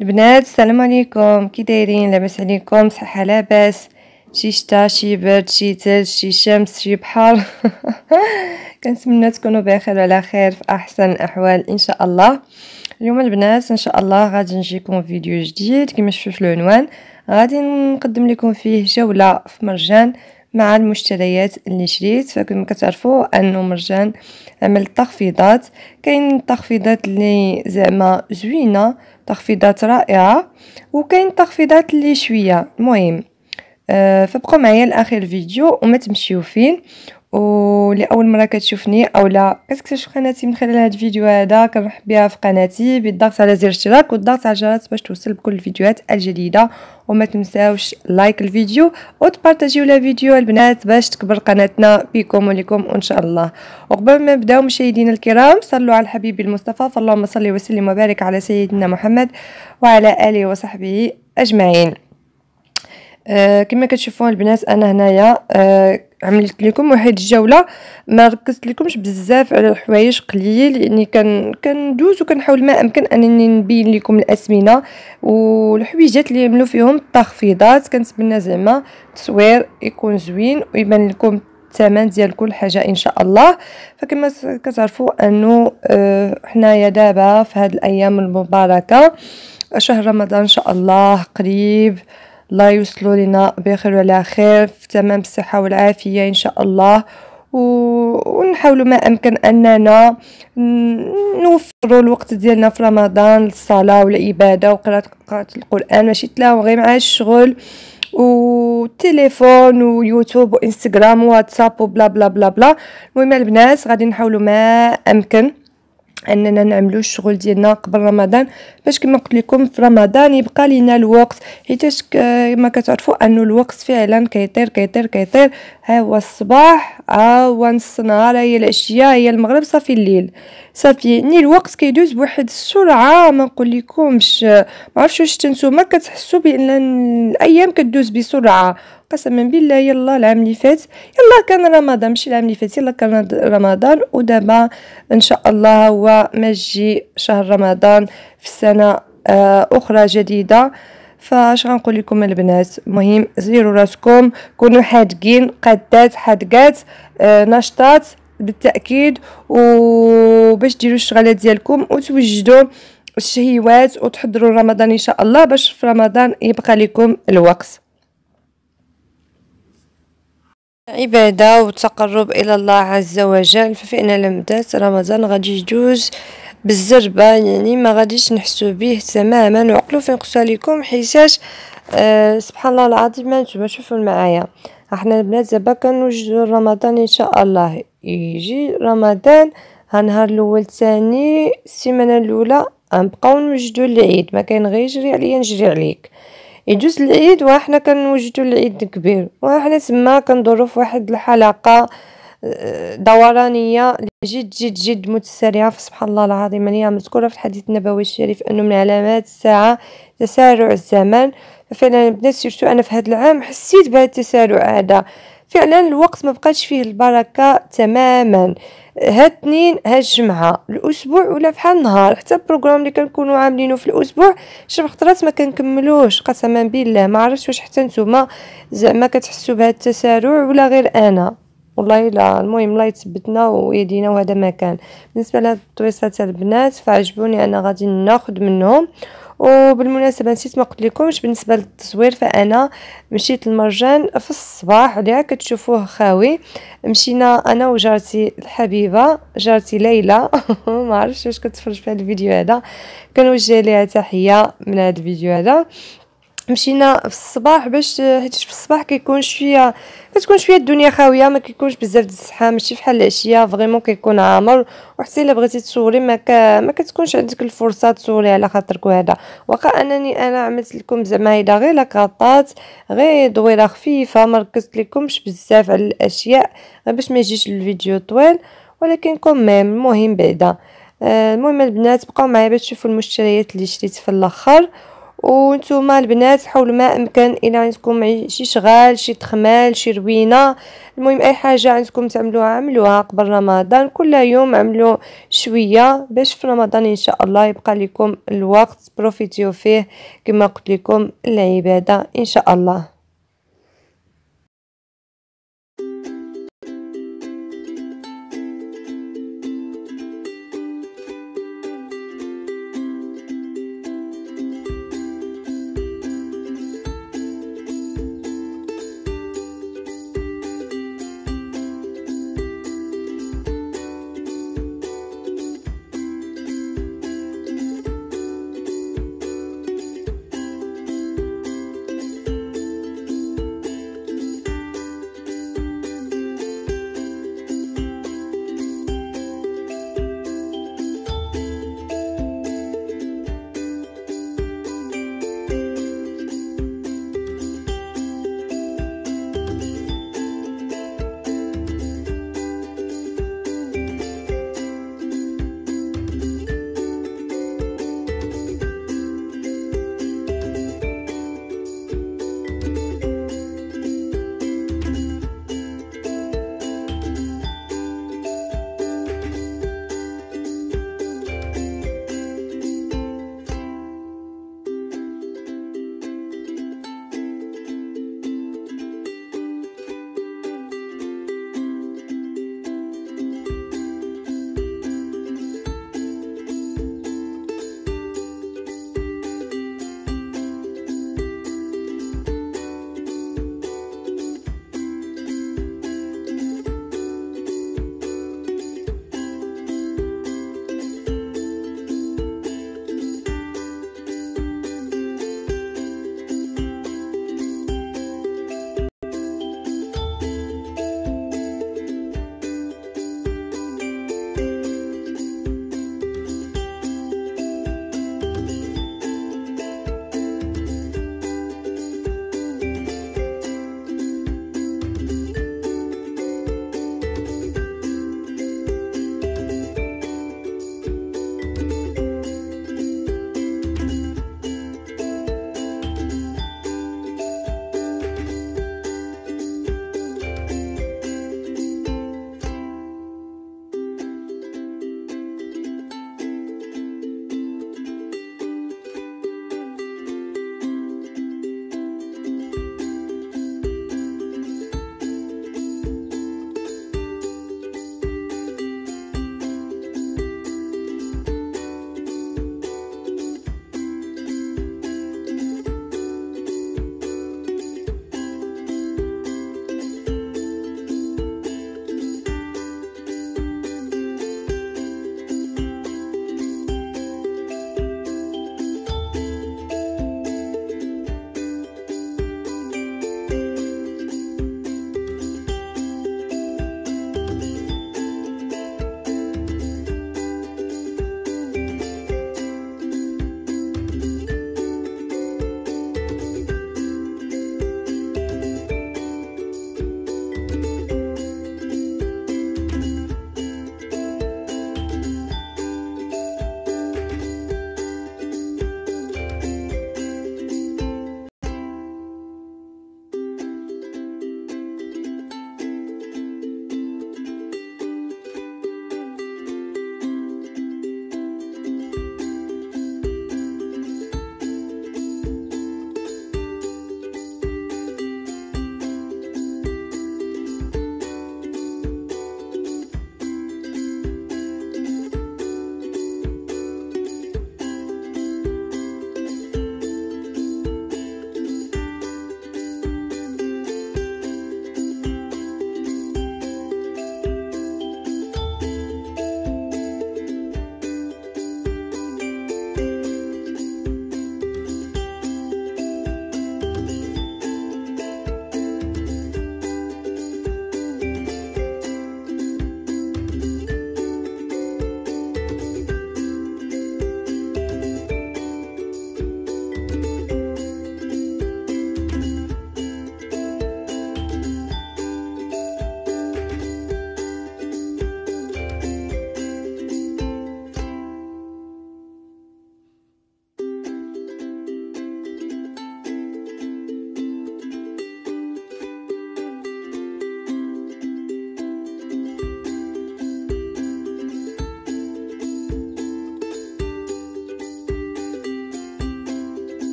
البنات السلام عليكم، كي دايرين؟ لاباس عليكم؟ صحه لاباس؟ شي شتا، شي برد، شي تلج، شي شمس، شي بحر. كنتمنى تكونوا بخير وعلى خير في احسن الاحوال ان شاء الله. اليوم البنات ان شاء الله غادي نجيكم فيديو جديد كما شفتوا في العنوان. غادي نقدم لكم فيه جوله في مرجان مع المشتريات اللي شريت. فكما كتعرفوا انه مرجان عمل تخفيضات، كاين تخفيضات اللي زعما زوينه، تخفيضات رائعه، وكاين تخفيضات اللي شويه. المهم فبقوا معايا لاخر الفيديو وما تمشيو فين. ولاول مره كتشوفني او لا كتكتشف قناتي من خلال هذا الفيديو هذا، كنرحب بها في قناتي بالضغط على زر الاشتراك والضغط على الجرس باش توصل بكل الفيديوهات الجديده. وما تنساوش لايك الفيديو وتبارطاجيو لا فيديو البنات باش تكبر قناتنا بكم ولكم ان شاء الله. وقبل ما نبداو مشاهدينا الكرام، صلوا على الحبيب المصطفى، فاللهم صل وسلم وبارك على سيدنا محمد وعلى اله وصحبه اجمعين. كما كتشوفوا البنات انا هنايا عملت لكم واحد الجوله، ما ركزت لكمش بزاف على الحوايج قليل، لاني كندوز وكنحاول ما امكن انني نبين لكم الاسمنه والحويجات اللي عملوا فيهم التخفيضات. كنتمنى زعما التصوير يكون زوين ويبان لكم الثمن ديال كل حاجه ان شاء الله. فكما كتعرفوا انه حنايا دابا في هذه الايام المباركه، شهر رمضان ان شاء الله قريب، الله يوصلوا لنا بخير وعلى خير في تمام الصحه والعافيه ان شاء الله. ونحاولوا ما امكن اننا نوفروا الوقت ديالنا في رمضان للصلاه والعباده وقراءه القران، ماشي تلاو غير مع الشغل والتليفون ويوتيوب وانستغرام وواتساب وبلا بلا بلا بلا. المهم البنات غادي نحاولوا ما امكن اننا نعملوا الشغل ديالنا قبل رمضان، باش كما قلت لكم في رمضان يبقى لينا الوقت، حيت كما كتعرفوا انه الوقت فعلا كيطير كيطير كيطير. ها هو الصباح، ها هو نص النهار، هي العشيه، هي المغرب، صافي الليل، صافي ني الوقت كيدوز بواحد السرعه ما نقول لكمش. ما عرفتش واش نتوما كتحسوا بان الايام كدوز بسرعه؟ قسما بالله يلا العام اللي فات يلا كان رمضان، ماشي العام اللي فات يلا كان رمضان، ودابا ان شاء الله هو مجي شهر رمضان في سنه اخرى جديده. فاش غنقول لكم البنات، المهم زيروا راسكم، كونوا حادقين، قادات حادقات، نشطات بالتاكيد، وباش ديروا الشغلات ديالكم وتوجدوا الشهيوات وتحضروا رمضان ان شاء الله، باش في رمضان يبقى لكم الوقت عبادة وتقرب إلى الله عز وجل. ففعلا لما بدات رمضان غادي يجوز بالزربة، يعني ما غاديش نحسو به تماما. وعقلوا فين قلت لكم حيتاش سبحان الله العظيم. ما نتوما شوفوا معايا، احنا البنات دابا كنوجدوا رمضان ان شاء الله، يجي رمضان هالنهار الاول الثاني السيمانه الاولى غنبقاو نوجدوا العيد، ما كاين غير يجري عليا نجري عليك. يجوز العيد وحنا كنوجدوا العيد الكبير، وحنا تما كندوروا في واحد الحلقه دورانيه جد جد جد متسارعه. فسبحان الله العظيم، هي مذكوره في الحديث النبوي الشريف انه من علامات الساعه تسارع الزمن. ففعلا البنات سيرتو انا في هذا العام حسيت بهذا التسارع هذا، فعلا الوقت ما بقاش فيه البركه تماما. هاد اثنين هاد الجمعه الاسبوع ولا بحال النهار، حتى البروغرام اللي كنكونوا عاملينه في الاسبوع شي خطرات ما كنكملوش قسما بالله. ما عرفتش واش حتى نتوما زعما كتحسوا بهذا التسارع ولا غير انا، والله لا. المهم الله يثبتنا ويدينا وهذا ما كان. بالنسبه لهاد الطويصات البنات فعجبوني، انا غادي ناخذ منهم. وبالمناسبه نسيت ما قلت لكمش بالنسبه للتصوير، فانا مشيت المرجان في الصباح اللي كتشوفوه خاوي. مشينا انا وجارتي الحبيبه جارتي ليلى. ما عرفتش واش كتفرج في هذا الفيديو هذا، كنوجه ليها تحيه من هذا الفيديو هذا. مشينا في الصباح باش حيت في الصباح كتكون شويه الدنيا خاويه، ما كيكونش بزاف د الزحام، ماشي بحال العشيه فريمون كيكون عامر. وحتى الا بغيتي تصوري ما كتكونش عندك الفرصه تصوري على خاطرك. وهذا واخا انا عملت لكم زعما هيدا غير لاكاطات، غير دويره خفيفه، ما ركزت لكمش بزاف على الاشياء باش ما يجيش الفيديو طويل، ولكن كوميم المهم بعدا. المهم البنات بقاو معايا باش تشوفوا المشتريات اللي شريت في الاخر. وانتم البنات حاولوا ما امكن الى عندكم شي شغال، شي تخمال، شي روينه، المهم اي حاجه عندكم تعملوها عملوها قبل رمضان، كل يوم عملوا شويه باش في رمضان ان شاء الله يبقى لكم الوقت بروفيتيو فيه كما قلت لكم العباده ان شاء الله.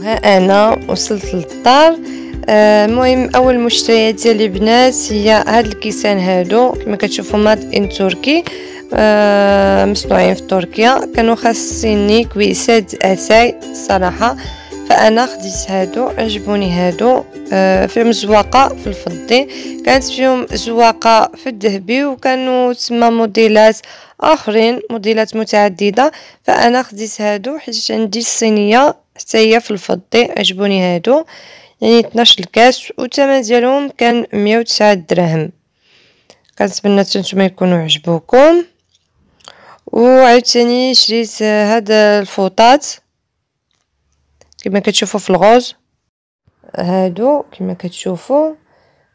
ها انا وصلت للدار. المهم اول مشتريات ديالي بنات هي هاد الكيسان هادو كما كتشوفوا ماد ان تركي، مصنوعين في تركيا. كانوا خاصيني كويسات اتاي الصراحه، فانا خديت هادو، عجبوني هادو. فيهم زواقه في الفضي، كانت فيهم زواقه في الذهبي، وكانوا تما موديلات اخرين، موديلات متعدده. فانا خديت هادو حيت عندي الصينيه حتى هي في الفضي، عجبوني هادو. يعني 12 الكاس، والثمن ديالهم كان 109 دراهم. كنتمنى نتوما يكونوا عجبوكم. وعاوتاني شريت هاد الفوطات كما كتشوفوا في الغوز هادو كما كتشوفوا.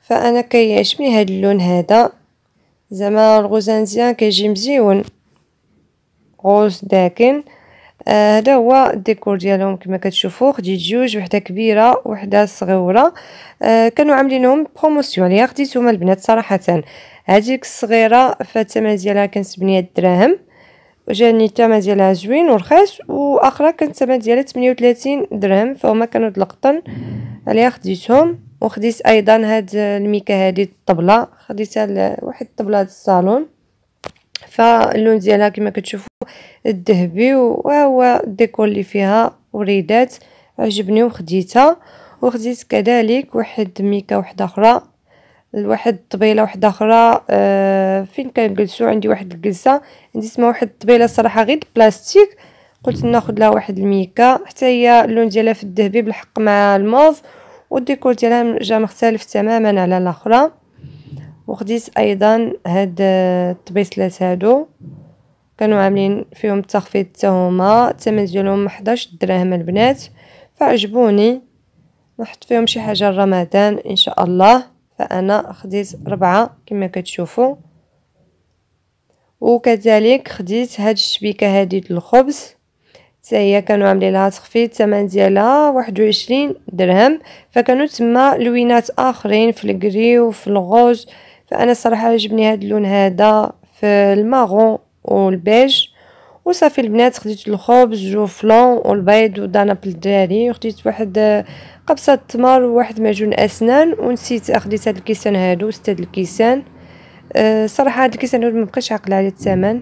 فانا كيعجبني هاد اللون هذا، زعما الغوزانزيان كيجي مزيون، غوز داكن. هذا هو الديكور ديالهم كما كتشوفوا. خديت جوج، وحده كبيره وحده صغيره. كانوا عاملينهم بروموسيون، اللي خديتهم البنات صراحه. هذيك الصغيره فالثمن ديالها كان 8 دراهم، وجاني الثمن ديالها زوين ورخيص. واخرى كانت الثمن ديالها 38 درهم، فهما كانوا د القطن عليها خديتهم. وخديت ايضا هاد الميكا هذه الطبله، خديتها واحد الطبله د الصالون. فاللون ديالها كما كتشوفوا الذهبي، وهو الديكور اللي فيها وريدات، عجبني وخديتها. وخديت كذلك واحد ميكا واحده اخرى، واحد الطبيله واحده اخرى. فين كنجلسوا عندي واحد الجلسه عندي اسمها واحد الطبيله صراحه غير بلاستيك، قلت ناخذ لها واحد الميكا حتى هي اللون ديالها في الذهبي بالحق مع الموف، والديكور ديالها جا مختلف تماما على الاخرى. وخديت ايضا هاد الطبيسلات هادو، كانوا عاملين فيهم التخفيض حتى هما، الثمن ديالهم 11 دراهم البنات، فعجبوني. نحط فيهم شي حاجه لرمضان ان شاء الله. فانا خديت 4 كما كتشوفوا. وكذلك خديت هاد الشبيكه هذه الخبز، حتى هي كانوا عاملين لها تخفيض، الثمن ديالها 21 درهم. فكانوا تما لوينات اخرين في الكري وفي الغوز. فانا صراحه عجبني هاد اللون هذا في الماغون والبيج. وصافي البنات خديت الخبز وفلون والبيض ودانب للدراري، وخديت واحد قبصه تمر وواحد معجون اسنان. ونسيت خديت هاد الكيسان هادو، 6 الكيسان. صراحه هاد الكيسان هادو مبقيتش عاقله على الثمن،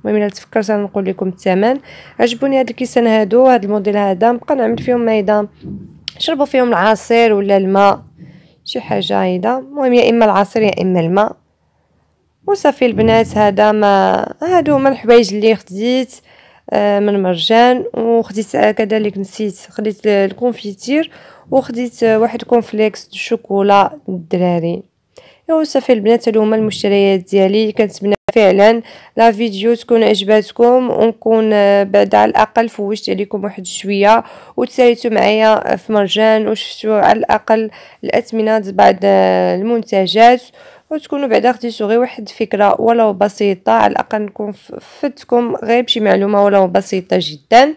المهم الا تفكرت انا نقول لكم الثمن. عجبوني هاد الكيسان هادو، هاد الموديل هذا نبقى نعمل فيهم هيدا، شربوا فيهم العصير ولا الماء، شي حاجه هيدا. المهم يا اما العصير يا اما الماء. وصافي البنات هذا ما هادو هما الحوايج اللي خديت من مرجان. وخديت كذلك نسيت، خديت الكونفيتير، وخديت واحد كونفليكس الشوكولا للدراري. وصافي البنات هادو هما المشتريات ديالي. كنتمنى فعلا لا فيديو تكون عجباتكم، ونكون بعد على الاقل فوشت عليكم واحد شويه، وتساليتوا معايا في مرجان، وشفتوا على الاقل الاثمنه بعض المنتجات، وتكونوا بعدا خديتوا غير واحد فكره ولو بسيطه. على الاقل نكون فدتكم غير بشي معلومه ولو بسيطه جدا.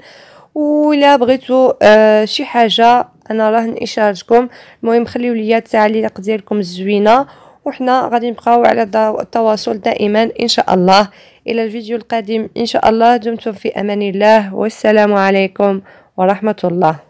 ولا بغيتوا شي حاجه انا راه اشارتكم. المهم خليوا لي التعليق ديالكم الزوينه، وحنا غادي نبقاو على التواصل دائما ان شاء الله. الى الفيديو القادم ان شاء الله. دمتم في امان الله، والسلام عليكم ورحمه الله.